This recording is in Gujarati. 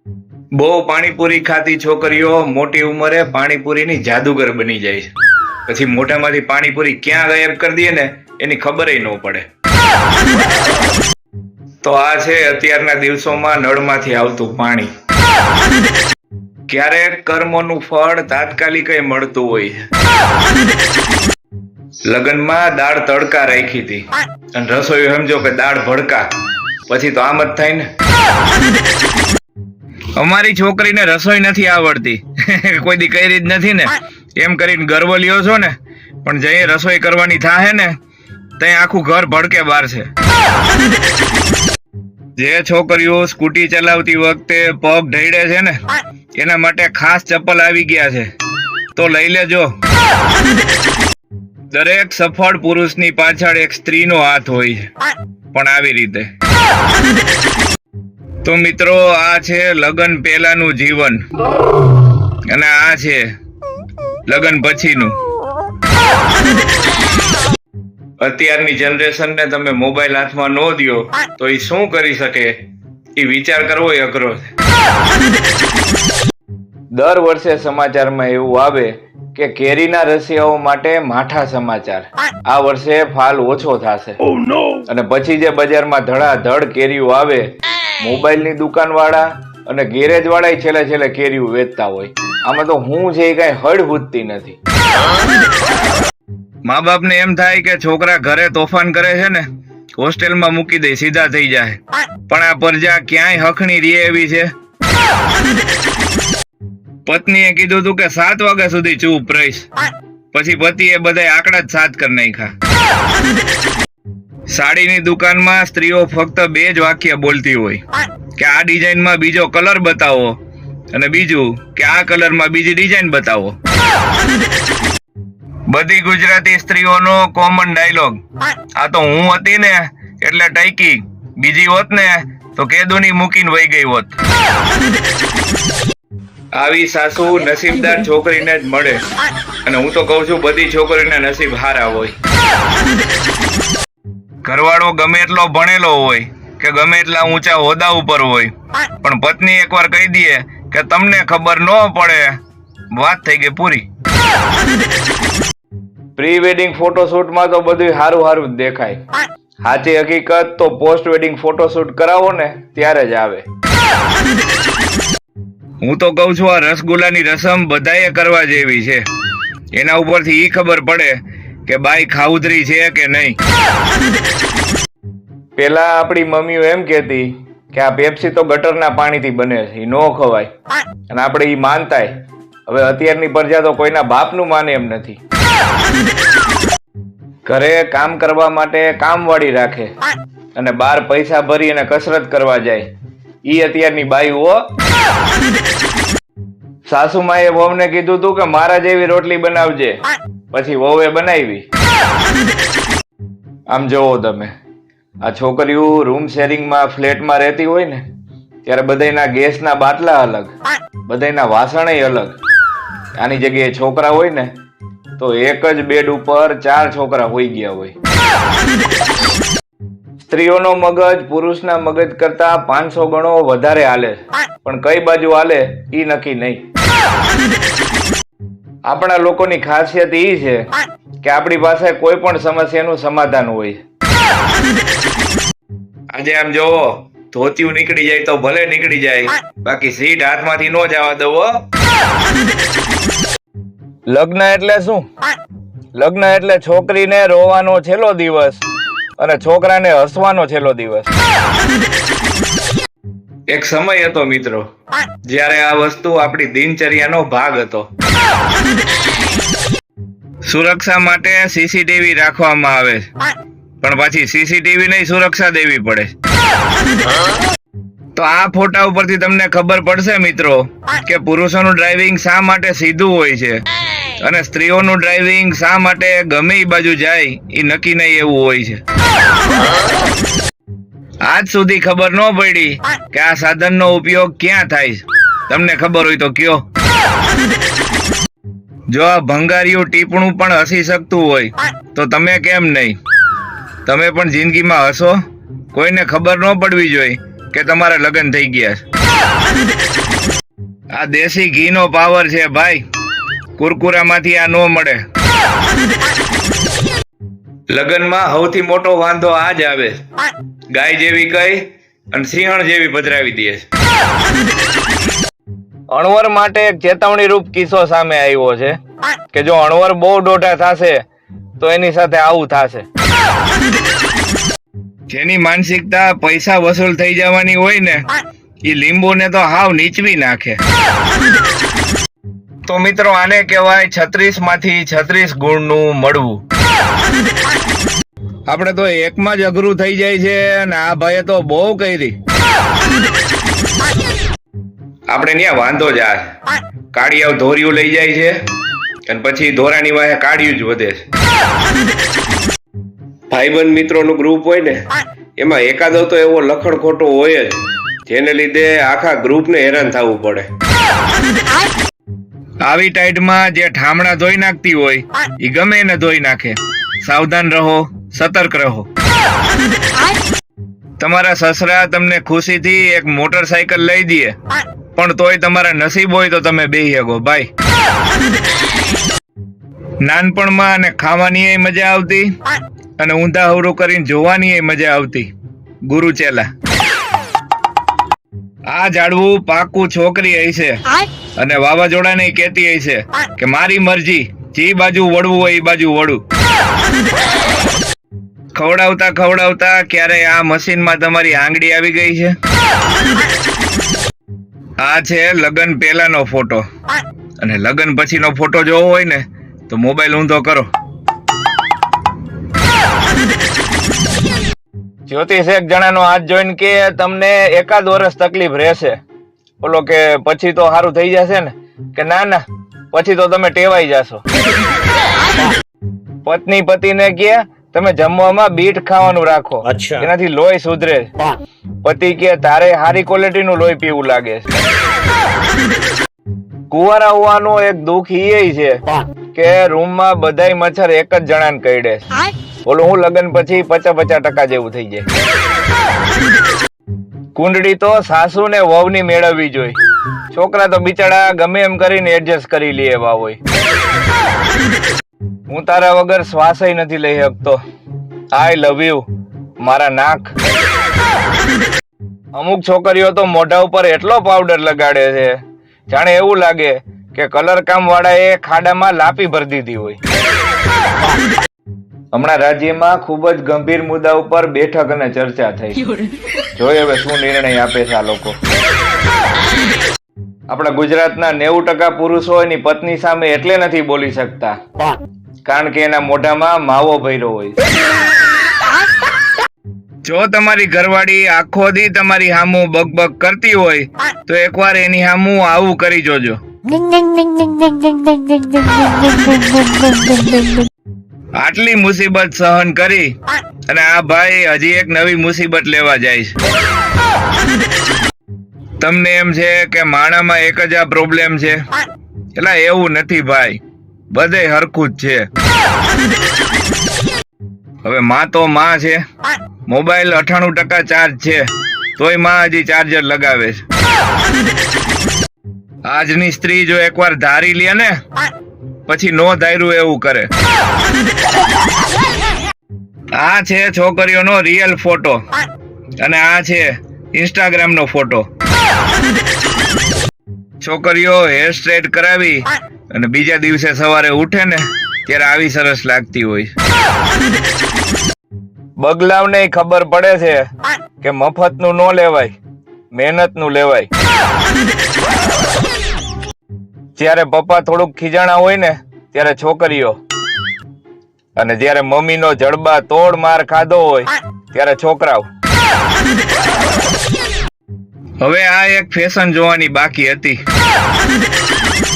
બહુ પાણીપુરી ખાતી છોકરીઓ મોટી ઉંમરે પાણીપુરીની જાદુગર બની જાય છે. પછી મોઢામાંથી પાણીપુરી ક્યાં ગાયબ કરી દે ને એની ખબર ન પડે. તો આ છે અત્યારના દિવસોમાં નળમાંથી આવતું પાણી. ક્યારેક કર્મોનું ફળ તાત્કાલિક મળતું હોય છે. લગ્નમાં દાળ તડકા રાખી હતી અને રસોઈ સમજો કે દાળ ભડકા, પછી તો આમ જ થાય ને. અમારી છોકરીને રસોઈ નથી આવડતી, કોઈ દી કરી જ નથી ને એમ કરીને ગર્વ લ્યો છો ને, પણ જઈ રસોઈ કરવાની થાય ને ત્યાં આખું ઘર ભડકે બહાર છે. જે છોકરીઓ સ્કૂટી ચલાવતી વખતે પગ ઢળે છે ને એના માટે ખાસ ચપ્પલ આવી ગયા છે, તો લઈ લેજો. દરેક સફળ પુરુષની પાછળ એક સ્ત્રીનો હાથ હોય છે, પણ આવી રીતે. તો મિત્રો, આ છે લગ્ન પહેલાનું જીવન અને આ છે લગ્ન પછીનું. અત્યારની જનરેશનને તમે મોબાઈલ હાથમાં ન દો તો એ શું કરી શકે એ વિચાર કરવો એ અઘરો છે. દર વર્ષે સમાચારમાં એવું આવે કે કેરીના રસિયાઓ માટે માઠા સમાચાર. આ વર્ષે ફાલ ઓછો થશે અને પછી જે બજારમાં ધડાધડ કેરીઓ આવે, મોબાઈલની દુકાનવાળા અને ગેરેજ વાળા છેલ્લે કેરીઓ વેચતા હોય. આમાં તો હું છે એ કઈ હળ હૂદતી નથી. મા બાપ ને એમ થાય કે છોકરા ઘરે તોફાન કરે છે ને હોસ્ટેલમાં મૂકી દે, સીધા થઈ જાય. પણ આ પરજા ક્યાંય હખણી રે એવી છે. પત્નીએ કીધું હતું કે 7 વાગ્યા સુધી ચૂપ રહીશ, પછી પતિએ બધા આંકડા જ સાત કરી નાખ્યા. સાડીની દુકાનમાં સ્ત્રીઓ ફક્ત 2 જ વાક્ય બોલતી હોય કે આ ડિઝાઇનમાં બીજો કલર બતાવો અને બીજું કે આ કલરમાં બીજી ડિઝાઇન બતાવો. બધી ગુજરાતી સ્ત્રીઓનો કોમન ડાયલોગ, આ તો હું હતી ને એટલે ટાઈકી, બીજી હોત ને તો કેદુની મૂકીને વહી ગઈ હોત. આવી સાસુ નસીબદાર છોકરીને જ મળે, અને હું તો કઉ છું બધી છોકરીના નસીબ હારા હોય. ઘરવાળો ગમે એટલો ભણેલો હોય કે ગમે એટલા ઊંચા હોદ્દા ઉપર હોય, પણ પત્ની એકવાર કહી દે કે તમને ખબર ન પડે, વાત થઈ ગઈ પૂરી. પ્રી વેડિંગ ફોટોશૂટમાં તો બધું હારું જ દેખાય. સાચી હકીકત તો પોસ્ટ વેડિંગ ફોટોશૂટ કરાવો ને ત્યારે જ આવે. હું તો કઉ છું આ રસગુલ્લાની રસમ બધાએ કરવા જેવી છે. એના ઉપરથી ઈ ખબર પડે કે બાઈ ખાઉધરી છે કે નહીં. પેલા આપણી મમ્મીઓ એમ કહેતી કે આ પેપ્સી તો ગટરના પાણીથી બને છે, નો ખવાય, અને આપણે ઈ માનતાય. હવે અત્યારની પ્રજા તો કોઈના બાપનું માને એમ નથી. ઘરે કામ કરવા માટે કામવાળી રાખે અને બહાર પૈસા ભરી અને કસરત કરવા જાય. ઈ અત્યારની બાઈ હો. સાસુમાએ વહુને કીધું તું કે મારા જેવી રોટલી બનાવજે, પછી વહુએ બનાવી. આમ જોવો તમે, આ છોકરીઓ રૂમ શેરિંગમાં ફ્લેટમાં રહેતી હોય ને ત્યારે બધાના ગેસના બાટલા અલગ, બધાના વાસણય અલગ. આની જગ્યાએ છોકરા હોય ને તો એક જ બેડ ઉપર 4 છોકરા હોઈ ગયા હોય. સ્ત્રીઓનો મગજ પુરુષના મગજ કરતા 500 ગણો વધારે હાલે, પણ કઈ બાજુ હાલે ઈ નક્કી નહીં. આપણા લોકોની ખાસિયત ઈ છે કે આપણી પાસે કોઈ પણ સમસ્યાનું સમાધાન હોય. આજે આમ જોવો, ધોતિયું નીકળી જાય તો ભલે નીકળી જાય, બાકી સીટ હાથમાંથી ન જવા દો. લગ્ન એટલે શું? લગ્ન એટલે છોકરીને રોવાનો છેલ્લો દિવસ અને છોકરાને હસવાનો છેલ્લો દિવસ. એક સમય હતો મિત્રો જ્યારે આ વસ્તુ આપણી દિનચર્યાનો ભાગ હતો. સુરક્ષા માટે સીસીટીવી રાખવામાં આવે, પણ પછી સીસીટીવી નહીં સુરક્ષા દેવી પડે. તો આ ફોટા ઉપરથી તમને ખબર પડશે મિત્રો કે પુરુષોનું ડ્રાઇવિંગ શા માટે સીધું હોય છે અને સ્ત્રીઓનું ડ્રાઇવિંગ શા માટે ગમે એ બાજુ જાય એ નક્કી નહીં એવું હોય છે. આજ સુધી ખબર ન પડી કે આ સાધનનો ઉપયોગ ક્યાં થાય. તમને ખબર હોય તો કયો. જો આ ભંગારિયું ટીપણું પણ હસી શકતું હોય તો તમે કેમ નહીં? તમે પણ જિંદગીમાં હસો. કોઈને ખબર ન પડવી જોઈએ કે તમારા લગ્ન થઈ ગયા છે. આ દેશી ઘીનો પાવર છે ભાઈ, કુરકુરામાંથી આ નો મળે. લગ્નમાં સૌથી મોટો વાંધો આ જ આવે, ગાય જેવી કઈ અને સિંહણ જેવી પધરાવી દે. અણવર માટે એક ચેતવણી રૂપ કિસ્સો સામે આવ્યો છે કે જો અણવર બહુ દોઢા થશે તો એની સાથે આવું થશે. જેની માનસિકતા પૈસા વસૂલ થઈ જવાની હોય ને એ લીંબુને તો હાવ નીચવી નાખે. તો મિત્રો આને કહેવાય 36 માંથી 36 ગુણનું મળવું. આપણે તો એકમાં જ અઘરું થઈ જાય છે અને આ ભાઈએ તો બહુ કરી. આપણે ત્યાં વાંધો જ આ કાળિયાવ ધોરિયું લઈ જાય છે અને પછી ધોરાની વાહે કાળિયું જ વધે છે. ભાઈબંધ મિત્રોનું ગ્રુપ હોય ને એમાં એકાદો તો એવો લખણ ખોટો હોય જ જેને લીધે આખા ગ્રુપને હેરાન થવું પડે. આવી ટાઈટમાં જે ઠામણા ધોઈ નાખતી હોય એ ગમે એને ધોઈ નાખે. સાવધાન રહો, સતર્ક રહો. તમારા સસરા તમને ખુશીથી એક મોટરસાયકલ લઈ દે પણ તોય તમારા નસીબ હોય તો તમે બેહી શકો ભાઈ. નાનપણમાં અને ખાવાની મજા આવતી અને ઊંધા હવરું કરીને જોવાની મજા આવતી. ગુરુ ચેલા. આ ઝાડવું પાકું છોકરી હશે અને વાવાઝોડાને કહેતી હશે કે મારી મરજી, જે બાજુ વળવું હોય એ બાજુ વળું. ખવડાવતા ખવડાવતા ક્યારે આ મશીનમાં તમારી આંગળી આવી ગઈ છે. આ છે લગ્ન પહેલાનો ફોટો અને લગ્ન પછીનો ફોટો જોવો હોય ને તો મોબાઈલ ઊંધો કરો. જ્યોતિષ એક જણાનો હાથ જોઈને કે તમને એકાદ વર્ષ તકલીફ રહેશે. બોલો કે પછી તો સારું થઈ જશે ને? કે ના ના, પછી તો તમે ટેવાઈ જશો. પત્ની પતિને કે તમે જમવામાં બીટ ખાવાનું રાખો, એનાથી લોહી સુધરે. પતિ કે તારે સારી ક્વોલિટીનું લોહી પીવું લાગે છે. કુંવારા હોવાનું એક દુઃખ એ છે કે રૂમમાં બધાય મચ્છર એક જ જણાને કરડે. બોલો હું લગ્ન પછી 50% જેવું થઈ જાય. કુંડળી તો સાસુ ને વહુ ની મેળવવી જોઈએ. છોકરા તો બિચારા ગમે એમ કરીને એડજસ્ટ કરી લે એવા હોય. હું તારા વગર શ્વાસય નથી લઈ શકતો. આઈ લવ યુ મારા નાક. અમુક છોકરીઓ તો મોઢા ઉપર એટલો પાવડર લગાડે છે જાણે એવું લાગે કે કલર કામ વાળા એ ખાડામાં લાપી ભરી દીધી હોય. હમણાં રાજ્યમાં ખૂબ જ ગંભીર મુદ્દા ઉપર બેઠક અને ચર્ચા થઈ. જોઈએ હવે શું નિર્ણય આપે છે આ લોકો. આપણા ગુજરાતના 90% પુરુષો એની પત્ની સામે એટલે નથી બોલી શકતા કારણ કે એના મોઢામાં માવો ભર્યો હોય. જો તમારી ઘરવાળી આખો દી તમારી હામું બકબક કરતી હોય તો એકવાર એની હામું આવું કરી જોજો. આટલી મુસીબત સહન કરી અને આ ભાઈ હજી એક નવી મુસીબત લેવા જાય છે. તમને એમ છે કે માણામાં એક જ આ પ્રોબ્લેમ છે? એટલે એવું નથી ભાઈ, બધે હરખું જ છે. હવે માં તો માં છે. મોબાઈલ 98% ચાર્જ છે તોય માં હજી ચાર્જર લગાવે છે. આજની સ્ત્રી જો એકવાર ધારી લે ને પછી નો ધાર્યું એવું કરે. આ છે છોકરીઓનો રિયલ ફોટો અને આ છે ઇન્સ્ટાગ્રામ નો ફોટો. છોકરીઓ હેર સ્ટ્રેટ કરાવી અને બીજા દિવસે સવારે ઉઠે ને ત્યારે આવી સરસ લાગતી હોય. બગલાવને ખબર પડે છે કે મફતનું ન લેવાય, મહેનતનું લેવાય. જ્યારે પપ્પા થોડુંક ખીજાણા હોય ને ત્યારે છોકરીઓ, અને જ્યારે મમ્મીનો જડબા તોડ માર ખાધો હોય ત્યારે છોકરાઓ. હવે આ એક ફેશન જોવાની બાકી હતી.